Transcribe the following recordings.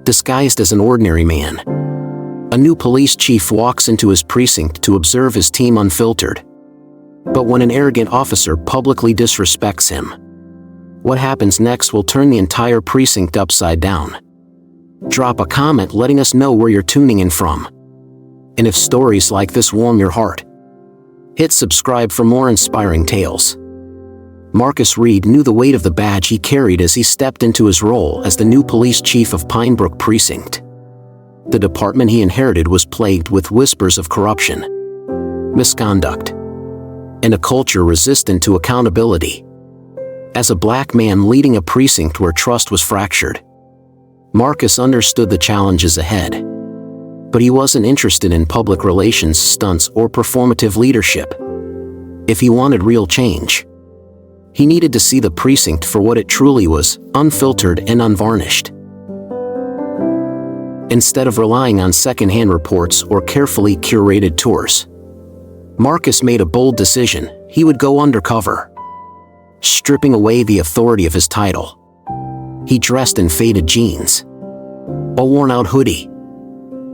disguised as an ordinary man. A new police chief walks into his precinct to observe his team unfiltered. But when an arrogant officer publicly disrespects him, what happens next will turn the entire precinct upside down. Drop a comment letting us know where you're tuning in from. And if stories like this warm your heart, hit subscribe for more inspiring tales. Marcus Reed knew the weight of the badge he carried as he stepped into his role as the new police chief of Pinebrook Precinct. The department he inherited was plagued with whispers of corruption, misconduct, and a culture resistant to accountability. As a black man leading a precinct where trust was fractured, Marcus understood the challenges ahead. But he wasn't interested in public relations stunts or performative leadership. If he wanted real change, he needed to see the precinct for what it truly was, unfiltered and unvarnished. Instead of relying on second-hand reports or carefully curated tours, Marcus made a bold decision: he would go undercover. Stripping away the authority of his title, he dressed in faded jeans, a worn-out hoodie,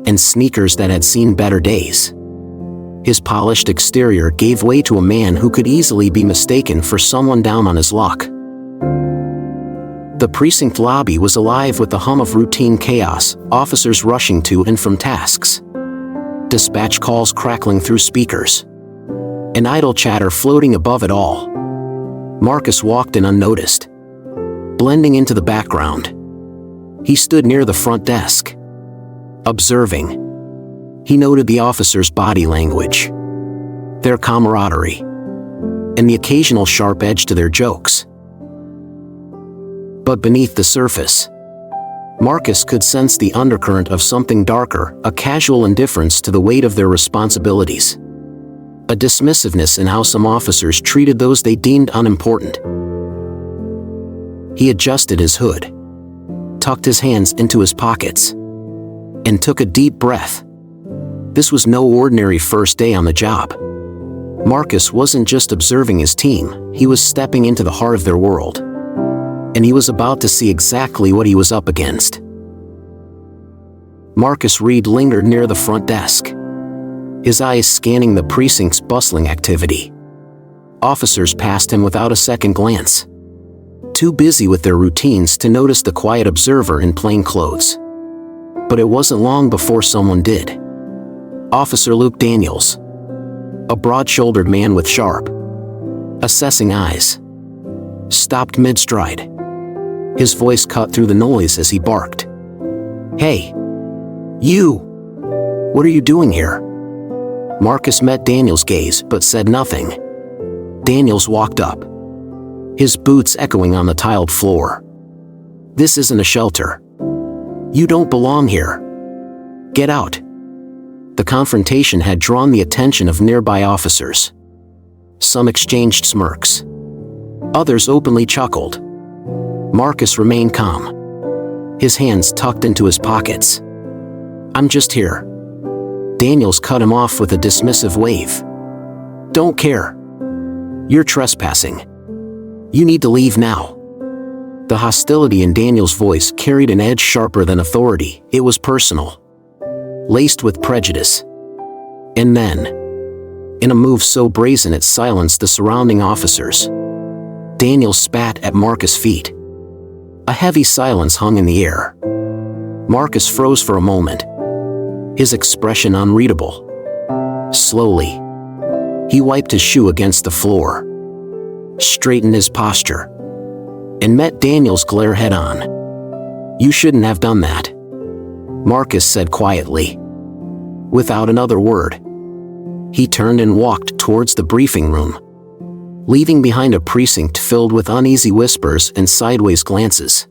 and sneakers that had seen better days. His polished exterior gave way to a man who could easily be mistaken for someone down on his luck. The precinct lobby was alive with the hum of routine chaos, officers rushing to and from tasks, dispatch calls crackling through speakers, and idle chatter floating above it all. Marcus walked in unnoticed, blending into the background. He stood near the front desk, observing. He noted the officers' body language, their camaraderie, and the occasional sharp edge to their jokes. But beneath the surface, Marcus could sense the undercurrent of something darker, a casual indifference to the weight of their responsibilities, a dismissiveness in how some officers treated those they deemed unimportant. He adjusted his hood, tucked his hands into his pockets, and took a deep breath. This was no ordinary first day on the job. Marcus wasn't just observing his team, he was stepping into the heart of their world. And he was about to see exactly what he was up against. Marcus Reed lingered near the front desk, his eyes scanning the precinct's bustling activity. Officers passed him without a second glance, too busy with their routines to notice the quiet observer in plain clothes. But it wasn't long before someone did. Officer Luke Daniels, a broad-shouldered man with sharp, assessing eyes, stopped mid-stride. His voice cut through the noise as he barked. "Hey, you! What are you doing here?" Marcus met Daniels' gaze but said nothing. Daniels walked up, his boots echoing on the tiled floor. "This isn't a shelter. You don't belong here. Get out." The confrontation had drawn the attention of nearby officers. Some exchanged smirks. Others openly chuckled. Marcus remained calm, his hands tucked into his pockets. "I'm just here." Daniels cut him off with a dismissive wave. "Don't care. You're trespassing. You need to leave now." The hostility in Daniels' voice carried an edge sharper than authority. It was personal, laced with prejudice. And then, in a move so brazen it silenced the surrounding officers, Daniels spat at Marcus' feet. A heavy silence hung in the air. Marcus froze for a moment, his expression unreadable. Slowly, he wiped his shoe against the floor, straightened his posture, and met Daniels' glare head-on. "You shouldn't have done that," Marcus said quietly. Without another word, he turned and walked towards the briefing room, leaving behind a precinct filled with uneasy whispers and sideways glances.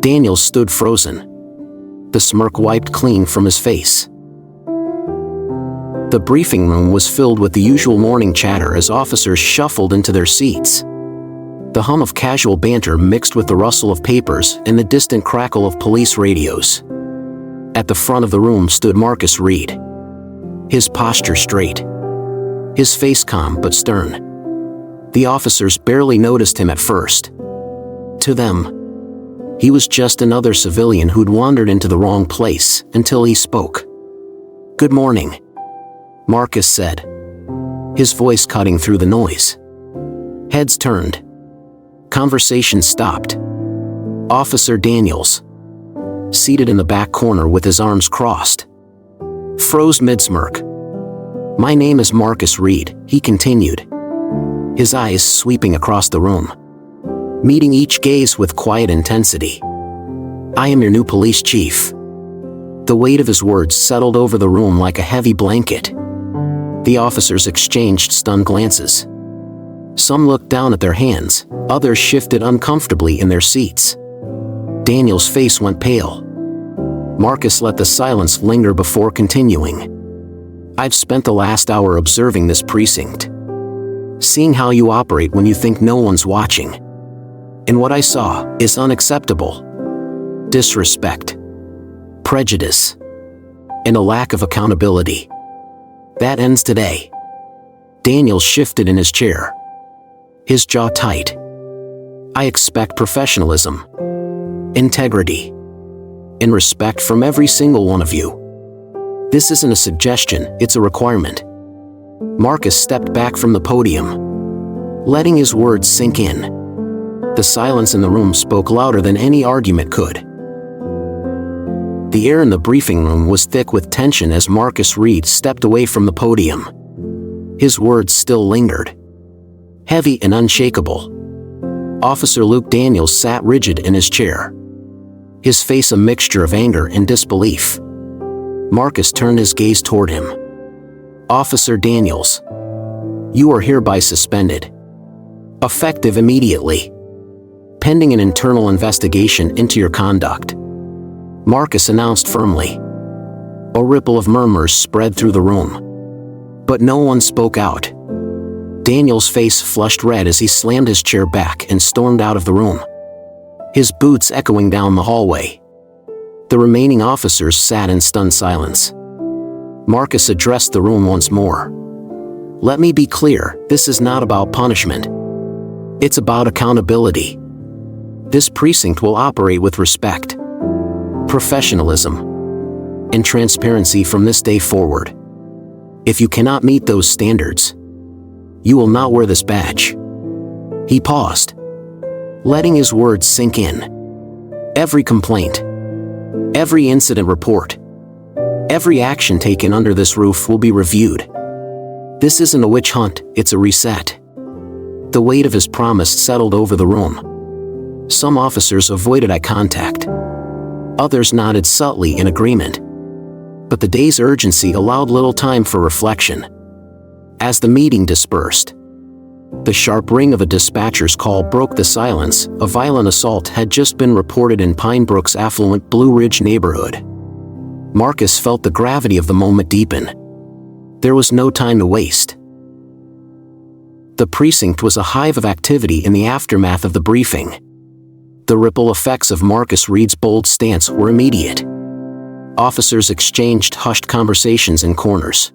Daniels stood frozen, the smirk wiped clean from his face. The briefing room was filled with the usual morning chatter as officers shuffled into their seats. The hum of casual banter mixed with the rustle of papers and the distant crackle of police radios. At the front of the room stood Marcus Reed, his posture straight, his face calm but stern. The officers barely noticed him at first. To them, He was just another civilian who'd wandered into the wrong place until he spoke. "Good morning," Marcus said, his voice cutting through the noise. Heads turned. Conversation stopped. Officer Daniels, seated in the back corner with his arms crossed, froze mid-smirk. "My name is Marcus Reed," he continued, his eyes sweeping across the room, meeting each gaze with quiet intensity. "I am your new police chief." The weight of his words settled over the room like a heavy blanket. The officers exchanged stunned glances. Some looked down at their hands, others shifted uncomfortably in their seats. Daniel's face went pale. Marcus let the silence linger before continuing. "I've spent the last hour observing this precinct, seeing how you operate when you think no one's watching. And what I saw is unacceptable. Disrespect, prejudice, and a lack of accountability. That ends today." Daniel shifted in his chair, his jaw tight. "I expect professionalism, integrity, and respect from every single one of you. This isn't a suggestion, it's a requirement." Marcus stepped back from the podium, letting his words sink in. The silence in the room spoke louder than any argument could. The air in the briefing room was thick with tension as Marcus Reed stepped away from the podium. His words still lingered, heavy and unshakable. Officer Luke Daniels sat rigid in his chair, his face a mixture of anger and disbelief. Marcus turned his gaze toward him. "Officer Daniels, you are hereby suspended, effective immediately, pending an internal investigation into your conduct," Marcus announced firmly. A ripple of murmurs spread through the room, but no one spoke out. Daniel's face flushed red as he slammed his chair back and stormed out of the room, his boots echoing down the hallway. The remaining officers sat in stunned silence. Marcus addressed the room once more. "Let me be clear, this is not about punishment. It's about accountability. This precinct will operate with respect, professionalism, and transparency from this day forward. If you cannot meet those standards, you will not wear this badge." He paused, letting his words sink in. "Every complaint, every incident report, every action taken under this roof will be reviewed. This isn't a witch hunt, it's a reset." The weight of his promise settled over the room. Some officers avoided eye contact. Others nodded subtly in agreement. But the day's urgency allowed little time for reflection. As the meeting dispersed, the sharp ring of a dispatcher's call broke the silence. A violent assault had just been reported in Pine Brook's affluent Blue Ridge neighborhood. Marcus felt the gravity of the moment deepen. There was no time to waste. The precinct was a hive of activity in the aftermath of the briefing. The ripple effects of Marcus Reed's bold stance were immediate. Officers exchanged hushed conversations in corners.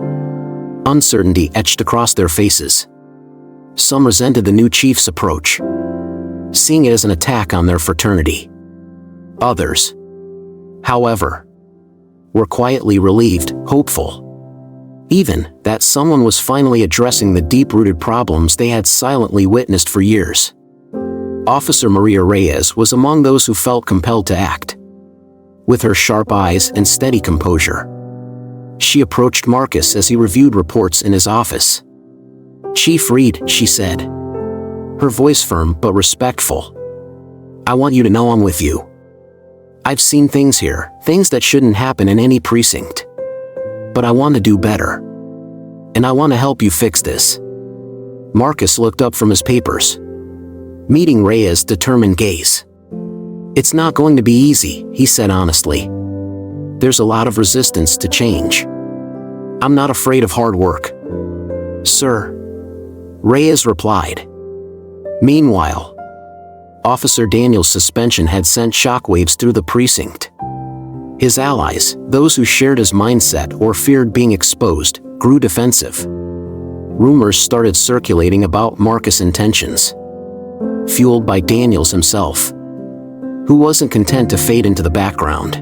Uncertainty etched across their faces. Some resented the new chief's approach, seeing it as an attack on their fraternity. Others, however, were quietly relieved, hopeful, even that someone was finally addressing the deep-rooted problems they had silently witnessed for years. Officer Maria Reyes was among those who felt compelled to act. With her sharp eyes and steady composure, she approached Marcus as he reviewed reports in his office. "Chief Reed," she said, her voice firm but respectful, "I want you to know I'm with you. I've seen things here, things that shouldn't happen in any precinct. But I want to do better. And I want to help you fix this." Marcus looked up from his papers, meeting Reyes' determined gaze. "It's not going to be easy," he said honestly. "There's a lot of resistance to change. I'm not afraid of hard work." "Sir," Reyes replied. Meanwhile, Officer Daniels' suspension had sent shockwaves through the precinct. His allies, those who shared his mindset or feared being exposed, grew defensive. Rumors started circulating about Marcus' intentions, fueled by Daniels himself, who wasn't content to fade into the background.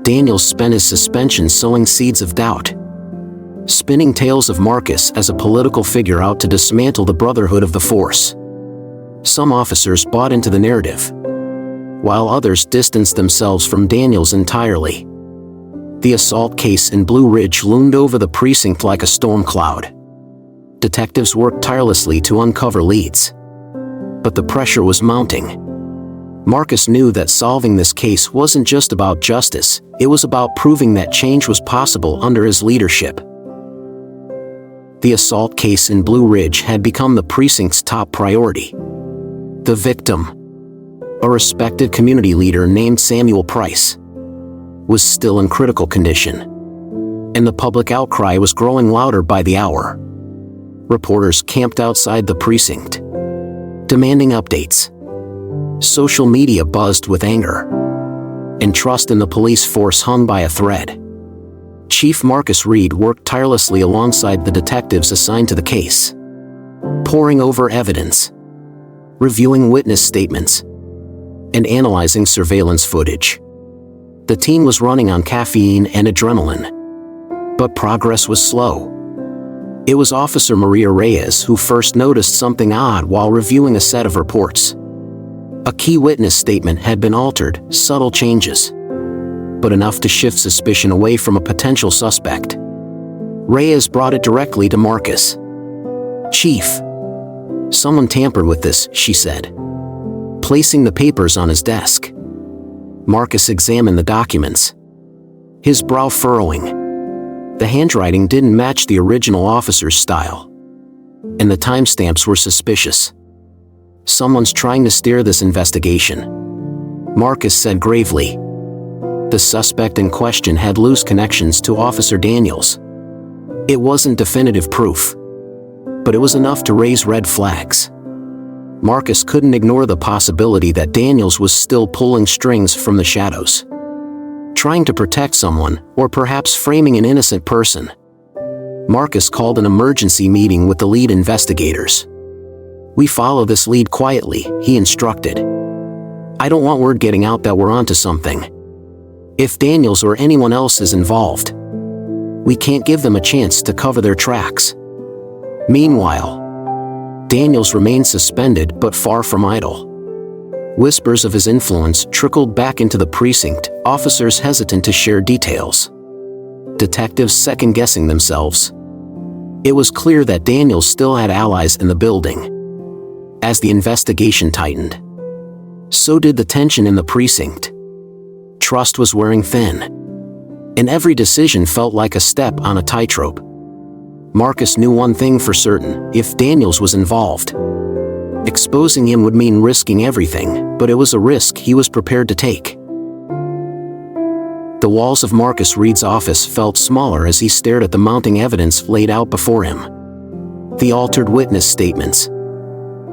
Daniels spent his suspension sowing seeds of doubt, spinning tales of Marcus as a political figure out to dismantle the Brotherhood of the Force. Some officers bought into the narrative, while others distanced themselves from Daniels entirely. The assault case in Blue Ridge loomed over the precinct like a storm cloud. Detectives worked tirelessly to uncover leads, but the pressure was mounting. Marcus knew that solving this case wasn't just about justice, it was about proving that change was possible under his leadership. The assault case in Blue Ridge had become the precinct's top priority. The victim, a respected community leader named Samuel Price, was still in critical condition, and the public outcry was growing louder by the hour. Reporters camped outside the precinct, demanding updates. Social media buzzed with anger, and trust in the police force hung by a thread. Chief Marcus Reed worked tirelessly alongside the detectives assigned to the case, poring over evidence, reviewing witness statements, and analyzing surveillance footage. The team was running on caffeine and adrenaline, but progress was slow. It was Officer Maria Reyes who first noticed something odd while reviewing a set of reports. A key witness statement had been altered, subtle changes, but enough to shift suspicion away from a potential suspect. Reyes brought it directly to Marcus. "Chief, someone tampered with this," she said, placing the papers on his desk. Marcus examined the documents, his brow furrowing. The handwriting didn't match the original officer's style, and the timestamps were suspicious. "Someone's trying to steer this investigation," Marcus said gravely. The suspect in question had loose connections to Officer Daniels. It wasn't definitive proof, but it was enough to raise red flags. Marcus couldn't ignore the possibility that Daniels was still pulling strings from the shadows, trying to protect someone, or perhaps framing an innocent person. Marcus called an emergency meeting with the lead investigators. "We follow this lead quietly," he instructed. "I don't want word getting out that we're onto something. If Daniels or anyone else is involved, we can't give them a chance to cover their tracks." Meanwhile, Daniels remained suspended but far from idle. Whispers of his influence trickled back into the precinct, officers hesitant to share details, detectives second-guessing themselves. It was clear that Daniels still had allies in the building. As the investigation tightened, so did the tension in the precinct. Trust was wearing thin, and every decision felt like a step on a tightrope. Marcus knew one thing for certain: if Daniels was involved, exposing him would mean risking everything, but it was a risk he was prepared to take. The walls of Marcus Reed's office felt smaller as he stared at the mounting evidence laid out before him. The altered witness statements,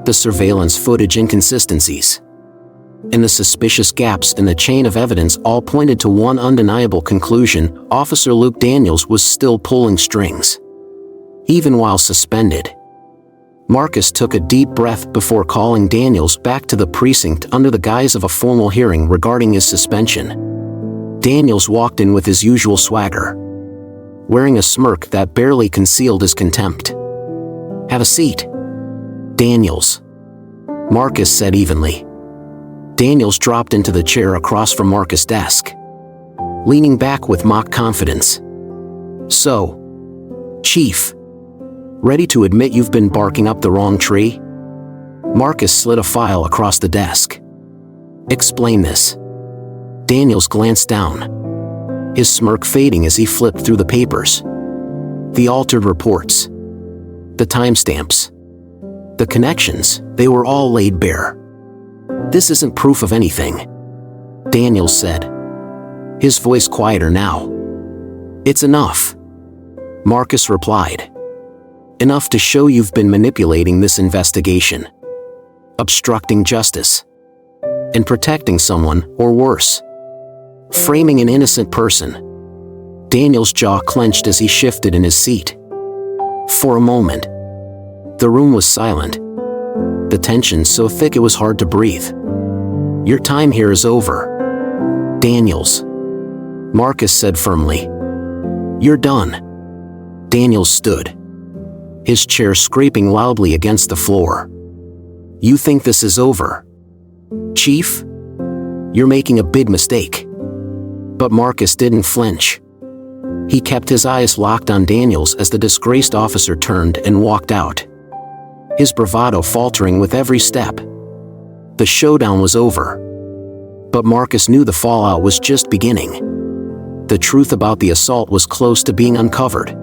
the surveillance footage inconsistencies, and the suspicious gaps in the chain of evidence all pointed to one undeniable conclusion: Officer Luke Daniels was still pulling strings, even while suspended. Marcus took a deep breath before calling Daniels back to the precinct under the guise of a formal hearing regarding his suspension. Daniels walked in with his usual swagger, wearing a smirk that barely concealed his contempt. "Have a seat, Daniels," Marcus said evenly. Daniels dropped into the chair across from Marcus' desk, leaning back with mock confidence. "So, Chief, ready to admit you've been barking up the wrong tree?" Marcus slid a file across the desk. "Explain this." Daniels glanced down, his smirk fading as he flipped through the papers. The altered reports, the timestamps, the connections, they were all laid bare. "This isn't proof of anything," Daniels said, his voice quieter now. "It's enough," Marcus replied. "Enough to show you've been manipulating this investigation, obstructing justice, and protecting someone, or worse, framing an innocent person." Daniels' jaw clenched as he shifted in his seat. For a moment, the room was silent, the tension so thick it was hard to breathe. "Your time here is over, Daniels," Marcus said firmly. "You're done." Daniels stood, his chair scraping loudly against the floor. "You think this is over, Chief? You're making a big mistake." But Marcus didn't flinch. He kept his eyes locked on Daniels as the disgraced officer turned and walked out, his bravado faltering with every step. The showdown was over. But Marcus knew the fallout was just beginning. The truth about the assault was close to being uncovered,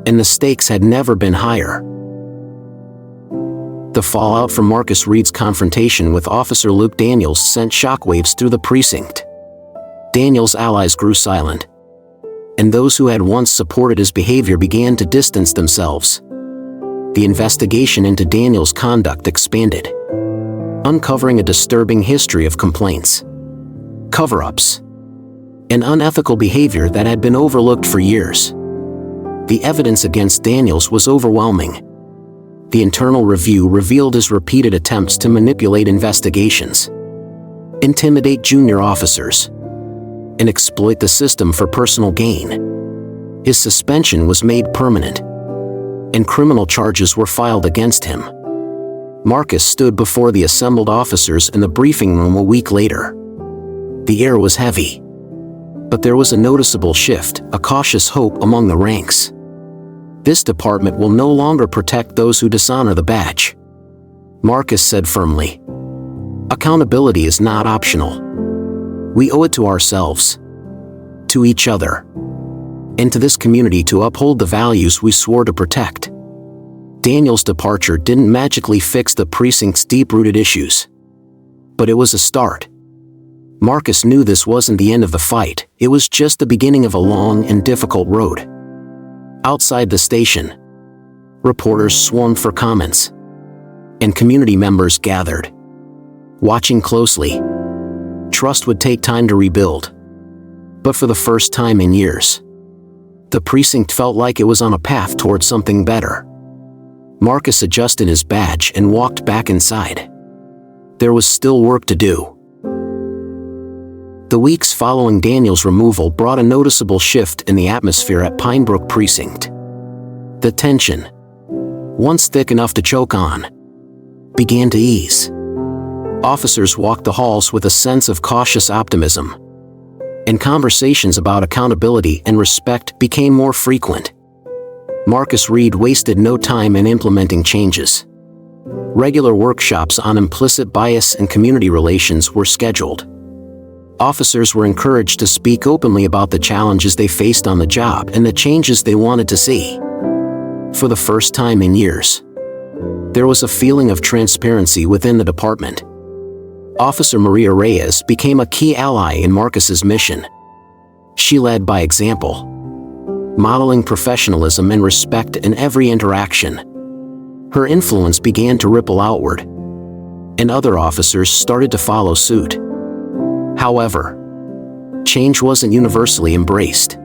and the stakes had never been higher. The fallout from Marcus Reed's confrontation with Officer Luke Daniels sent shockwaves through the precinct. Daniels' allies grew silent, and those who had once supported his behavior began to distance themselves. The investigation into Daniels' conduct expanded, uncovering a disturbing history of complaints, cover-ups, and unethical behavior that had been overlooked for years. The evidence against Daniels was overwhelming. The internal review revealed his repeated attempts to manipulate investigations, intimidate junior officers, and exploit the system for personal gain. His suspension was made permanent, and criminal charges were filed against him. Marcus stood before the assembled officers in the briefing room a week later. The air was heavy, but there was a noticeable shift, a cautious hope among the ranks. "This department will no longer protect those who dishonor the badge," Marcus said firmly. "Accountability is not optional. We owe it to ourselves, to each other, and to this community to uphold the values we swore to protect." Daniels' departure didn't magically fix the precinct's deep-rooted issues, but it was a start. Marcus knew this wasn't the end of the fight, it was just the beginning of a long and difficult road. Outside the station, reporters swarmed for comments, and community members gathered, watching closely. Trust would take time to rebuild, but for the first time in years, the precinct felt like it was on a path towards something better. Marcus adjusted his badge and walked back inside. There was still work to do. The weeks following Daniels' removal brought a noticeable shift in the atmosphere at Pinebrook Precinct. The tension, once thick enough to choke on, began to ease. Officers walked the halls with a sense of cautious optimism, and conversations about accountability and respect became more frequent. Marcus Reed wasted no time in implementing changes. Regular workshops on implicit bias and community relations were scheduled. Officers were encouraged to speak openly about the challenges they faced on the job and the changes they wanted to see. For the first time in years, there was a feeling of transparency within the department. Officer Maria Reyes became a key ally in Marcus's mission. She led by example, modeling professionalism and respect in every interaction. Her influence began to ripple outward, and other officers started to follow suit. However, change wasn't universally embraced.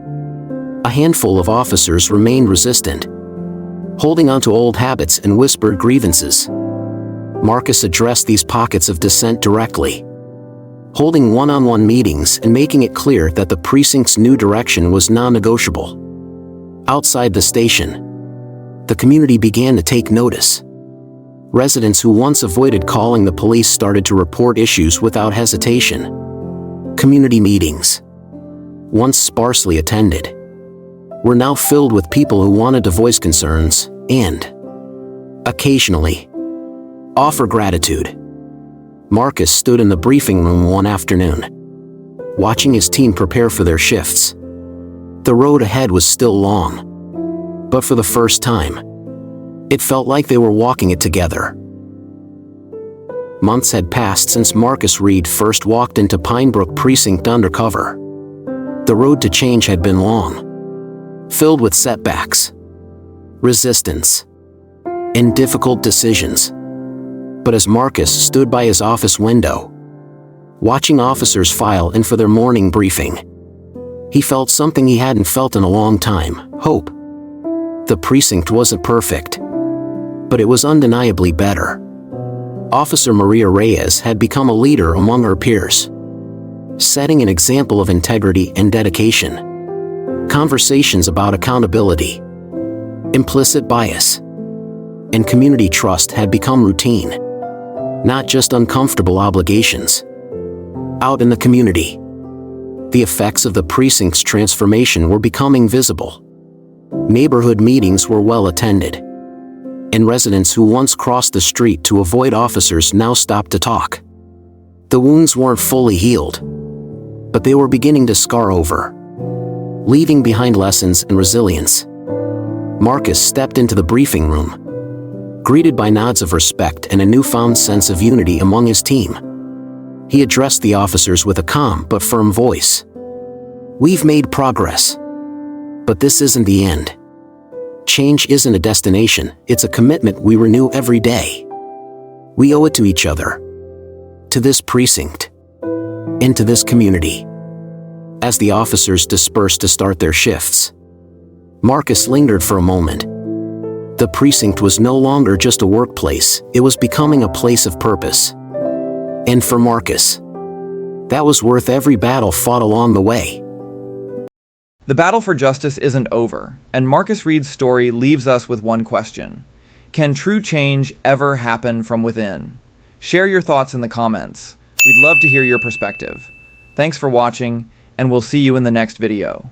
A handful of officers remained resistant, holding onto old habits and whispered grievances. Marcus addressed these pockets of dissent directly, holding one-on-one meetings and making it clear that the precinct's new direction was non-negotiable. Outside the station, the community began to take notice. Residents who once avoided calling the police started to report issues without hesitation. Community meetings, once sparsely attended, were now filled with people who wanted to voice concerns and, occasionally, offer gratitude. Marcus stood in the briefing room one afternoon, watching his team prepare for their shifts. The road ahead was still long, but for the first time, it felt like they were walking it together. Months had passed since Marcus Reed first walked into Pinebrook Precinct undercover. The road to change had been long, filled with setbacks, resistance, and difficult decisions. But as Marcus stood by his office window, watching officers file in for their morning briefing, he felt something he hadn't felt in a long time: hope. The precinct wasn't perfect, but it was undeniably better. Officer Maria Reyes had become a leader among her peers, setting an example of integrity and dedication. Conversations about accountability, implicit bias, and community trust had become routine, not just uncomfortable obligations. Out in the community, the effects of the precinct's transformation were becoming visible. Neighborhood meetings were well attended, and residents who once crossed the street to avoid officers now stopped to talk. The wounds weren't fully healed, but they were beginning to scar over, leaving behind lessons and resilience. Marcus stepped into the briefing room, greeted by nods of respect and a newfound sense of unity among his team. He addressed the officers with a calm but firm voice. "We've made progress, but this isn't the end. Change isn't a destination, it's a commitment we renew every day. We owe it to each other, to this precinct, and to this community." As the officers dispersed to start their shifts, Marcus lingered for a moment. The precinct was no longer just a workplace, it was becoming a place of purpose. And for Marcus, that was worth every battle fought along the way. The battle for justice isn't over, and Marcus Reed's story leaves us with one question. Can true change ever happen from within? Share your thoughts in the comments. We'd love to hear your perspective. Thanks for watching, and we'll see you in the next video.